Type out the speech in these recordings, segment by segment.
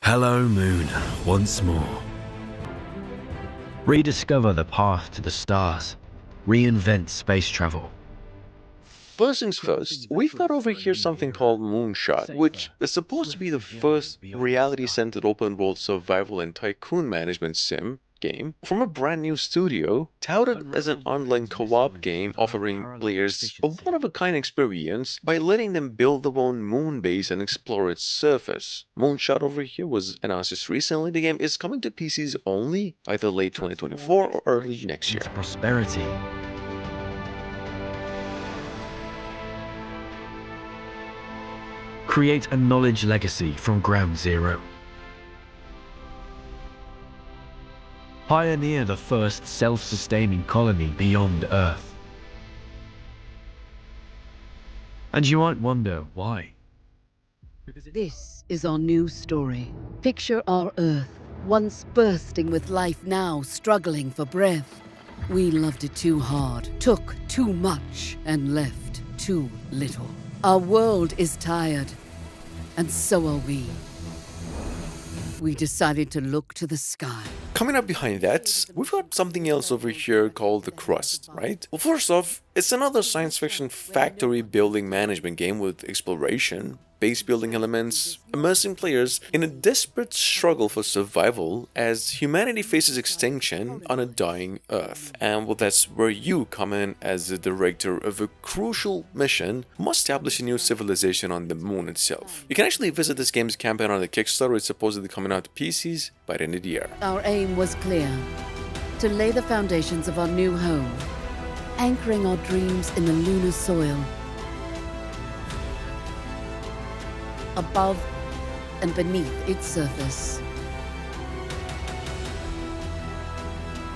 Hello, Moon, once more. Rediscover the path to the stars. Reinvent space travel. First things first, we've got over here something called Moonshot, which is supposed to be the first reality-centered open-world survival and tycoon management sim game from a brand new studio, touted as an online co-op game offering players a one-of-a-kind experience by letting them build their own moon base and explore its surface. Moonshot over here was announced just recently. The game is coming to PCs only, either late 2024 or early next year. Into prosperity. Create a knowledge legacy from ground zero. Pioneer the first self-sustaining colony beyond Earth. And you might wonder why. This is our new story. Picture our Earth, once bursting with life, now struggling for breath. We loved it too hard, took too much, and left too little. Our world is tired, and so are we. We decided to look to the sky. Coming up behind that, we've got something else over here called The Crust, right? Well, first off, it's another science fiction factory building management game with exploration, base building elements, immersing players in a desperate struggle for survival as humanity faces extinction on a dying Earth. And well, that's where you come in as the director of a crucial mission, must establish a new civilization on the moon itself. You can actually visit this game's campaign on the Kickstarter. It's supposedly coming out to PCs by the end of the year. Our aim was clear: to lay the foundations of our new home, anchoring our dreams in the lunar soil. Above and beneath its surface.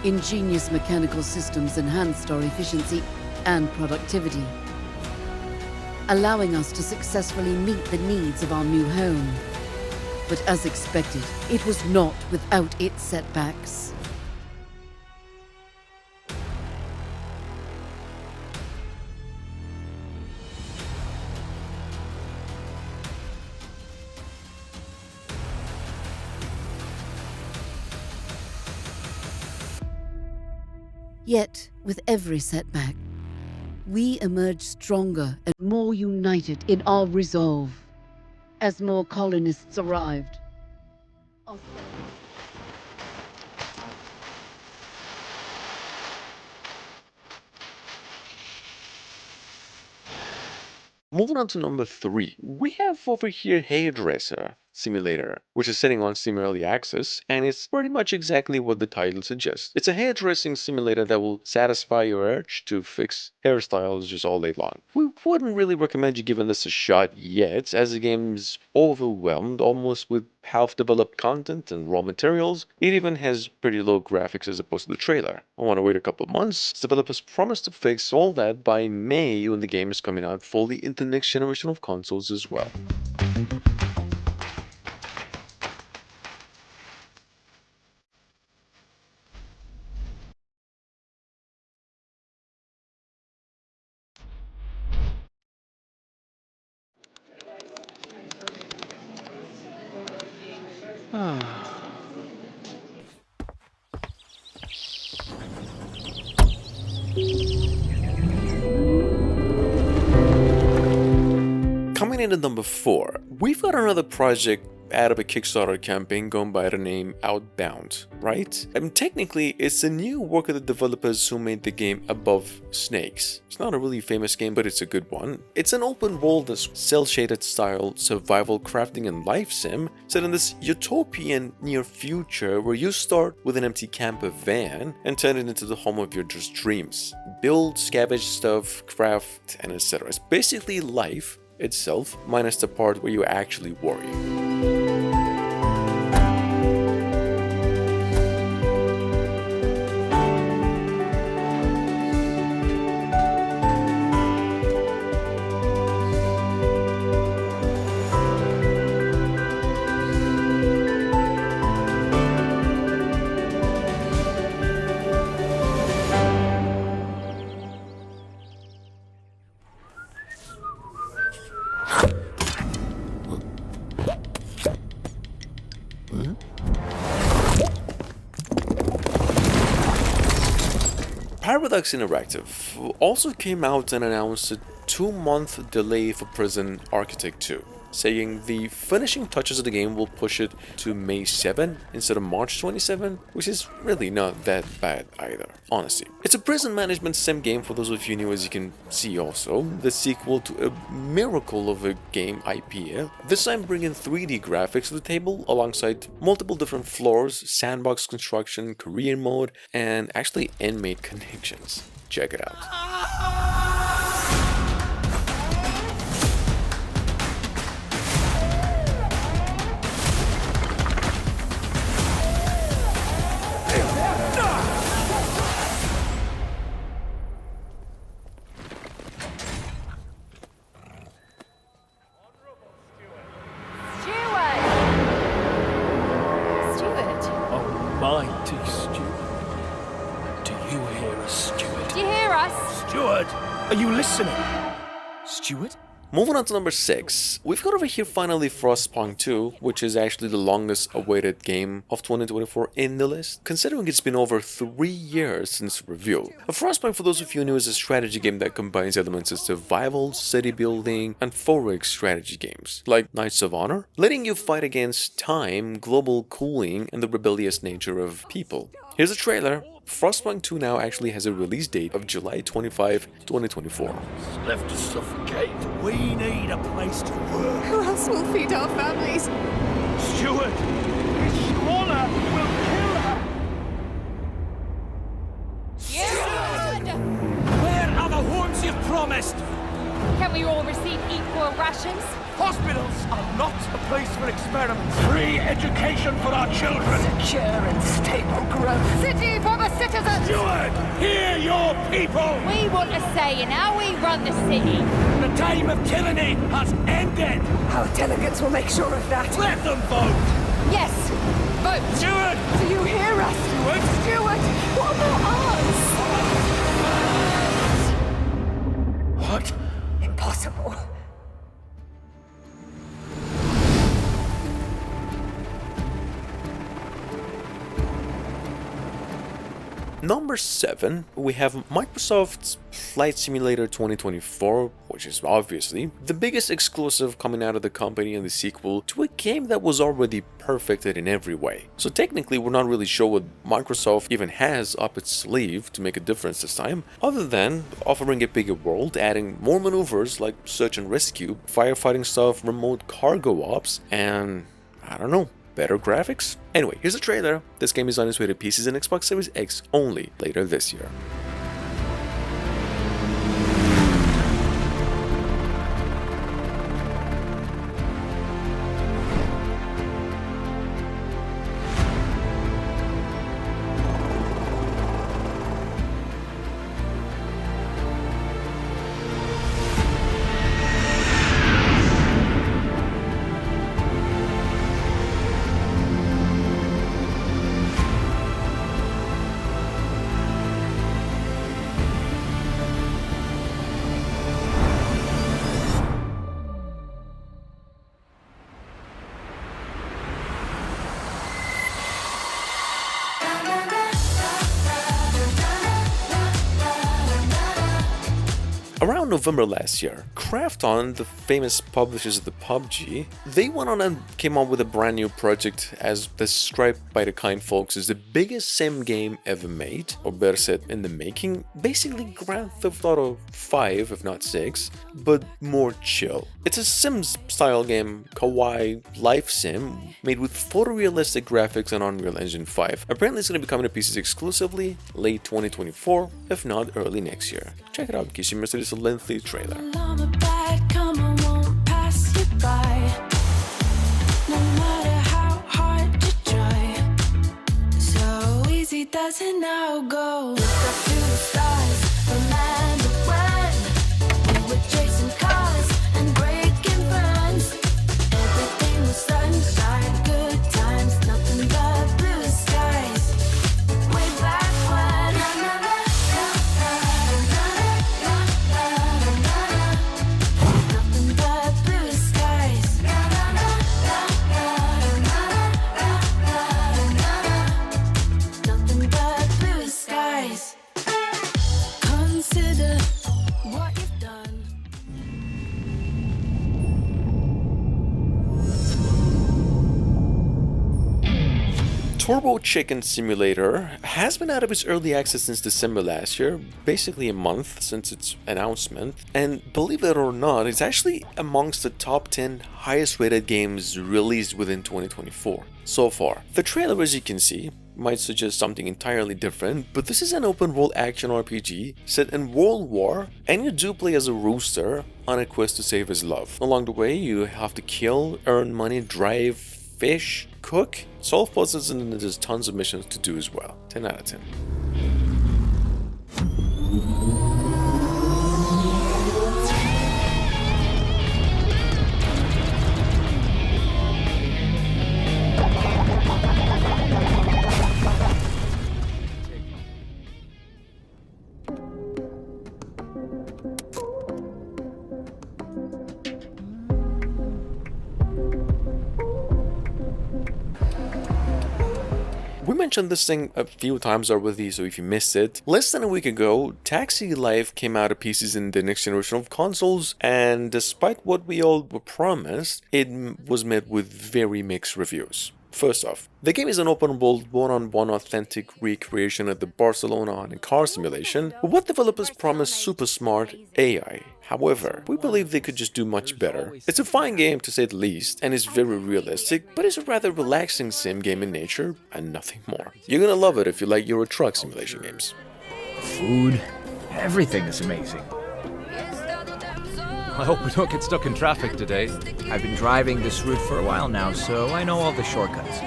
Ingenious mechanical systems enhanced our efficiency and productivity, allowing us to successfully meet the needs of our new home. But as expected, it was not without its setbacks. Yet, with every setback, we emerged stronger and more united in our resolve. As more colonists arrived, Moving on to number 3, we have over here Hairdresser Simulator, which is sitting on Steam Early Access, and it's pretty much exactly what the title suggests. It's a hairdressing simulator that will satisfy your urge to fix hairstyles just all day long. We wouldn't really recommend you giving this a shot yet, as the game's overwhelmed almost with half-developed content and raw materials. It even has pretty low graphics as opposed to the trailer. I want to wait a couple of months. Developers promise to fix all that by May when the game is coming out fully into the next generation of consoles as well. Coming in at number 4, we've got another project out of a Kickstarter campaign going by the name Outbound, right? And technically, it's a new work of the developers who made the game Above Snakes. It's not a really famous game, but it's a good one. It's an open world, cel-shaded style survival crafting and life sim set in this utopian near future where you start with an empty camper van and turn it into the home of your just dreams. Build, scavenge stuff, craft, and etc. It's basically life itself, minus the part where you actually worry. Paradox Interactive also came out and announced a 2-month delay for Prison Architect 2, saying the finishing touches of the game will push it to May 7 instead of March 27, which is really not that bad either, honestly. It's a prison management sim game for those of you new, as you can see also, the sequel to a miracle of a game IP, this time bringing 3D graphics to the table alongside multiple different floors, sandbox construction, career mode, and actually inmate connections. Check it out. Mighty Steward. Do you hear us, Steward? Do you hear us? Steward, are you listening? Steward? Moving on to number 6, we've got over here finally Frostpunk 2, which is actually the longest awaited game of 2024 in the list, considering it's been over 3 years since review. Frostpunk, for those of you new, is a strategy game that combines elements of survival, city building, and 4X strategy games, like Knights of Honor, letting you fight against time, global cooling, and the rebellious nature of people. Here's a trailer. Frostpunk 2 now actually has a release date of July 25, 2024. Left to suffocate. We need a place to work. Who else will feed our families? Steward, this squalor will kill her. Steward! Where are the homes you've promised? Can we all receive equal rations? Hospitals are not a place for experiments. Free education for our children. Secure and stable growth. City for the citizens! Steward, hear your people. We want a say in how we run the city. The time of tyranny has ended. Our delegates will make sure of that. Let them vote. Yes, vote. Steward, Do you hear us? Steward, what about us? what? Impossible. Number 7, we have Microsoft's Flight Simulator 2024, which is obviously the biggest exclusive coming out of the company and the sequel to a game that was already perfected in every way. So technically we're not really sure what Microsoft even has up its sleeve to make a difference this time, other than offering a bigger world, adding more maneuvers like search and rescue, firefighting stuff, remote cargo ops, and I don't know, better graphics? Anyway, here's a trailer. This game is on its way to PCs and Xbox Series X only later this year. Around November last year, Krafton, the famous publishers of the PUBG, they went on and came up with a brand new project as described by the kind folks as the biggest sim game ever made, or better said, in the making. Basically Grand Theft Auto 5, if not 6, but more chill. It's a Sims style game, kawaii life sim, made with photorealistic graphics on Unreal Engine 5. Apparently it's going to be coming to PCs exclusively late 2024, if not early next year. Check it out in case you missed it. It's a lengthy trailer. Does it now go? Look up to the stars, remember when we were chasing cars and breaking friends. Everything was sunshine, good times, nothing but blue skies. Way back when. Nothing but blue skies. Nothing but blue skies. Turbo Chicken Simulator has been out of its early access since December last year, basically a month since its announcement, and believe it or not, it's actually amongst the top 10 highest rated games released within 2024 so far. The trailer, as you can see, might suggest something entirely different, but this is an open world action RPG set in World War, and you do play as a rooster on a quest to save his love. Along the way, you have to kill, earn money, drive, fish, cook, solve puzzles, and there's tons of missions to do as well. 10 out of 10. We mentioned this thing a few times already, so if you missed it, less than a week ago, Taxi Life came out of pieces in the next generation of consoles, and despite what we all were promised, it was met with very mixed reviews. First off, the game is an open-world, one-on-one authentic recreation of the Barcelona on a car simulation, but what developers promised super smart AI. However, we believe they could just do much better. It's a fine game to say the least, and is very realistic, but it's a rather relaxing sim game in nature, and nothing more. You're gonna love it if you like Euro Truck simulation games. Food, everything is amazing. I hope we don't get stuck in traffic today. I've been driving this route for a while now, so I know all the shortcuts.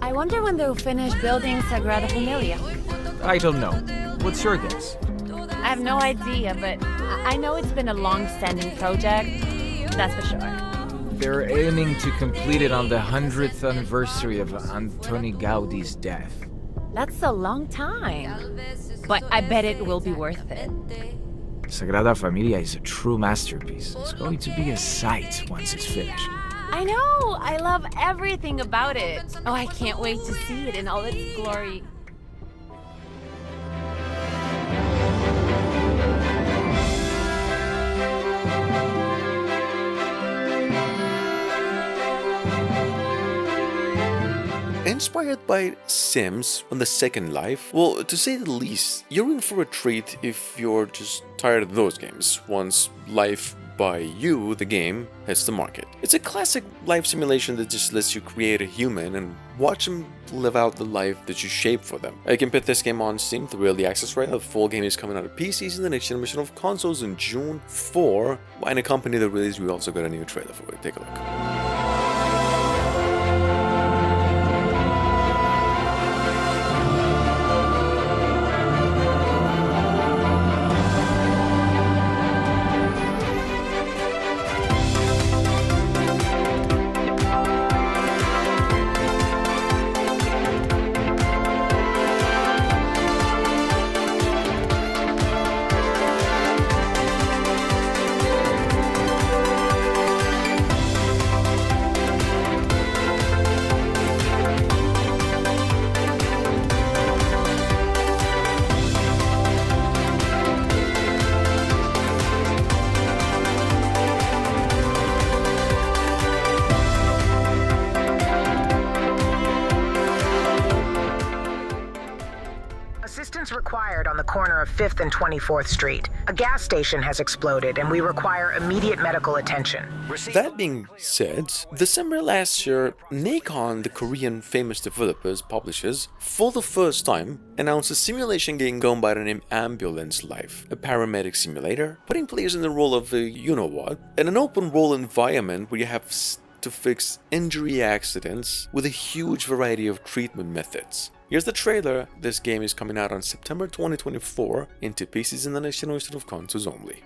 I wonder when they'll finish building Sagrada Familia. I don't know. What's your guess? I have no idea, but I know it's been a long-standing project, that's for sure. They're aiming to complete it on the 100th anniversary of Antoni Gaudi's death. That's a long time. But I bet it will be worth it. Sagrada Familia is a true masterpiece. It's going to be a sight once it's finished. I know! I love everything about it. Oh, I can't wait to see it in all its glory. Inspired by Sims on the Second Life, well, to say the least, you're in for a treat if you're just tired of those games once Life by You, the game, hits the market. It's a classic life simulation that just lets you create a human and watch them live out the life that you shape for them. You can pick this game on Steam through early access right now. The full game is coming out of PCs in the next generation of consoles in June 4. And accompanying the release, we also got a new trailer for it. Take a look. Assistance required on the corner of 5th and 24th Street. A gas station has exploded and we require immediate medical attention. That being said, December last year, Nacon, the Korean famous developers, publishers, for the first time, announced a simulation game going by the name Ambulance Life, a paramedic simulator, putting players in the role of a you-know-what, in an open-world environment where you have to fix injury accidents with a huge variety of treatment methods. Here's the trailer. This game is coming out on September 2024 into PCs in the next generation of consoles only.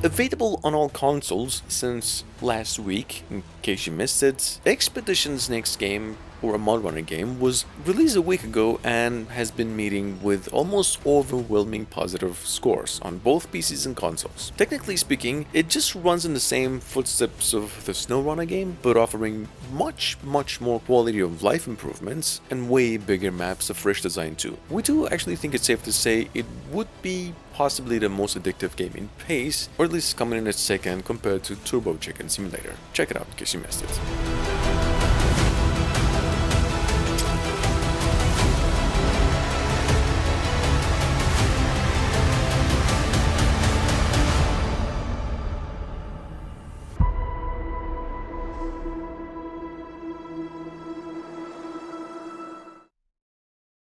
Available on all consoles since last week, in case you missed it, Expedition's next game or a mud runner game, was released a week ago and has been meeting with almost overwhelming positive scores on both PCs and consoles. Technically speaking, it just runs in the same footsteps of the SnowRunner game, but offering much more quality of life improvements and way bigger maps, a fresh design too. We do actually think it's safe to say it would be possibly the most addictive game in pace, or at least coming in at second compared to Turbo Chicken Simulator. Check it out in case you missed it.